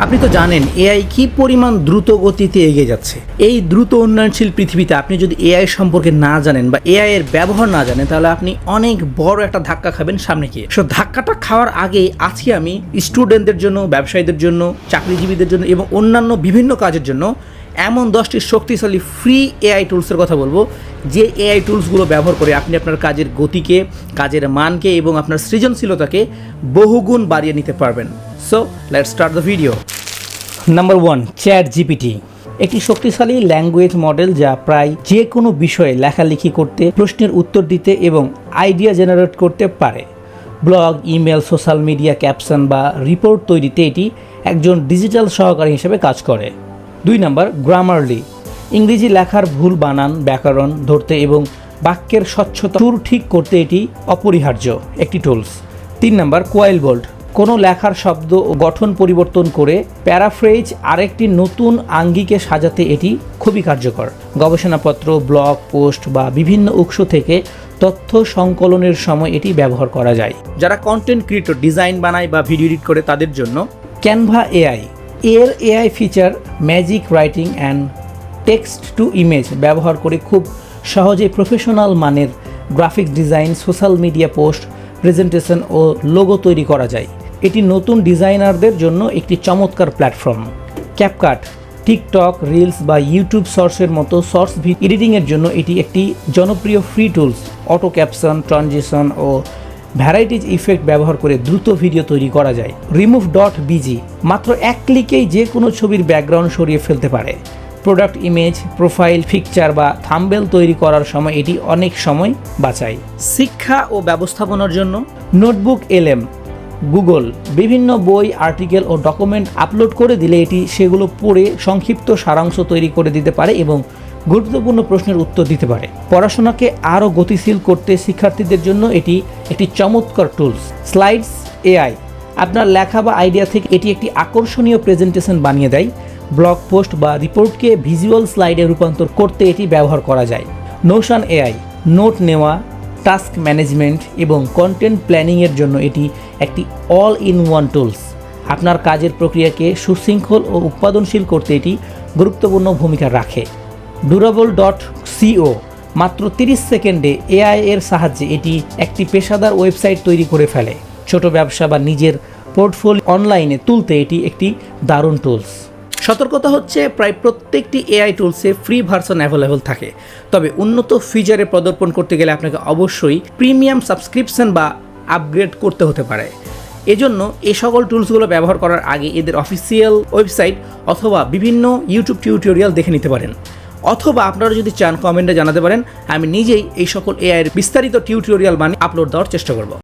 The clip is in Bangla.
আপনি তো জানেন এআই কি পরিমাণ দ্রুত গতিতে এগিয়ে যাচ্ছে। এই দ্রুত উন্নয়নশীল পৃথিবীতে আপনি যদি এআই সম্পর্কে না জানেন বা এআই এর ব্যবহার না জানেন, তাহলে আপনি অনেক বড় একটা ধাক্কা খাবেন সামনে গিয়ে। সো ধাক্কাটা খাওয়ার আগে আজকে আমি স্টুডেন্টদের জন্য, ব্যবসায়ীদের জন্য, চাকরিজীবীদের জন্য এবং অন্যান্য বিভিন্ন কাজের জন্য এমন 10টি শক্তিশালী ফ্রি এআই টুলসের কথা বলবো, যে এআই টুলসগুলো ব্যবহার করে আপনি আপনার কাজের গতিকে, কাজের মানকে এবং আপনার সৃজনশীলতাকে বহুগুণ বাড়িয়ে নিতে পারবেন। So let's start the video. Number 1, chat GPT. একটি শক্তিশালী ল্যাঙ্গুয়েজ মডেল যা প্রায় যে কোনো বিষয়ে লেখালেখি করতে, প্রশ্নের উত্তর দিতে এবং আইডিয়া জেনারেট করতে পারে। Blog, email, social media caption বা রিপোর্ট তৈরিতে এটি একজন ডিজিটাল সহকারী হিসেবে কাজ করে। 2 নাম্বার, গ্রামারলি। ইংরেজি লেখার ভুল বানান, ব্যাকরণ ধরতে এবং বাক্যের স্বচ্ছতা, সুর ঠিক করতে এটি অপরিহার্য একটি টুলস। 3 নাম্বার, কোয়াইলবোল্ড। কোনো লেখার শব্দ ও গঠন পরিবর্তন করে প্যারাফ্রেজ আরেকটি নতুন আঙ্গিকে সাজাতে এটি খুবই কার্যকর। গবেষণাপত্র, ব্লগ পোস্ট বা বিভিন্ন উৎস থেকে তথ্য সংকলনের সময় এটি ব্যবহার করা যায়। যারা কন্টেন্ট ক্রিয়েটর, ডিজাইন বানায় বা ভিডিও এডিট করে তাদের জন্য ক্যানভা এআই। এর AI feature magic writing and text to image ব্যবহার করে খুব সহজে প্রফেশনাল মানের graphics design, social media post, presentation ও লোগো তৈরি করা যায়। এটি নতুন ডিজাইনারদের জন্য একটি চমৎকার প্ল্যাটফর্ম। ক্যাপকাট। টিকটক, রিলস বা ইউটিউব শর্টসের মতো শর্টস এডিটিংয়ের জন্য এটি একটি জনপ্রিয় free tools. Auto caption, transition ও ভ্যারাইটিজ ইফেক্ট ব্যবহার করে দ্রুত ভিডিও তৈরি করা যায়। রিমুভ.বিজি মাত্র এক ক্লিকেই যে কোনো ছবির ব্যাকগ্রাউন্ড সরিয়ে ফেলতে পারে। প্রোডাক্ট ইমেজ, প্রোফাইল, পিকচার বা থাম্বনেল তৈরি করার সময় এটি অনেক সময় বাঁচায়। শিক্ষা ও ব্যবস্থাপনার জন্য নোটবুক এলএম। গুগল বিভিন্ন বই, আর্টিকেল ও ডকুমেন্ট আপলোড করে দিলে এটি সেগুলো পড়ে সংক্ষিপ্ত সারাংশ তৈরি করে দিতে পারে এবং গুরুত্বপূর্ণ প্রশ্নের উত্তর দিতে পারে। পড়াশোনাকে আরও গতিশীল করতে শিক্ষার্থীদের জন্য এটি একটি চমৎকার টুলস। Slides AI. আপনার লেখা বা আইডিয়া থেকে এটি একটি আকর্ষণীয় প্রেজেন্টেশন বানিয়ে দেয়। ব্লগ পোস্ট বা রিপোর্টকে ভিজুয়াল স্লাইডে রূপান্তর করতে এটি ব্যবহার করা যায়। Notion AI. নোট নেওয়া, টাস্ক ম্যানেজমেন্ট এবং কন্টেন্ট প্ল্যানিংয়ের জন্য এটি একটি অল ইন ওয়ান টুলস। আপনার কাজের প্রক্রিয়াকে সুশৃঙ্খল ও উৎপাদনশীল করতে এটি গুরুত্বপূর্ণ ভূমিকা রাখে। ডুরাবল.co। মাত্র 30 সেকেন্ডে এআই এর সাহায্যে এটি একটি পেশাদার ওয়েবসাইট তৈরি করে ফেলে। ছোট ব্যবসা বা নিজের পোর্টফোলিও অনলাইনে তুলতে এটি একটি দারুণ টুলস। সতর্কতা হচ্ছে, প্রায় প্রত্যেকটি এআই টুলসে ফ্রি ভার্সন অ্যাভেলেবল থাকে, তবে উন্নত ফিচারে পদার্পণ করতে গেলে আপনাকে অবশ্যই প্রিমিয়াম সাবস্ক্রিপশন বা আপগ্রেড করতে হতে পারে। এজন্য এই সকল টুলসগুলো ব্যবহার করার আগে এদের অফিসিয়াল ওয়েবসাইট অথবা বিভিন্ন ইউটিউব টিউটোরিয়াল দেখে নিতে পারেন, অথবা আপনারা যদি চান কমেন্টে জানাতে পারেন। আমি নিজেই এই সকল এআই এর বিস্তারিত টিউটোরিয়াল বানিয়ে আপলোড দেওয়ার চেষ্টা করব।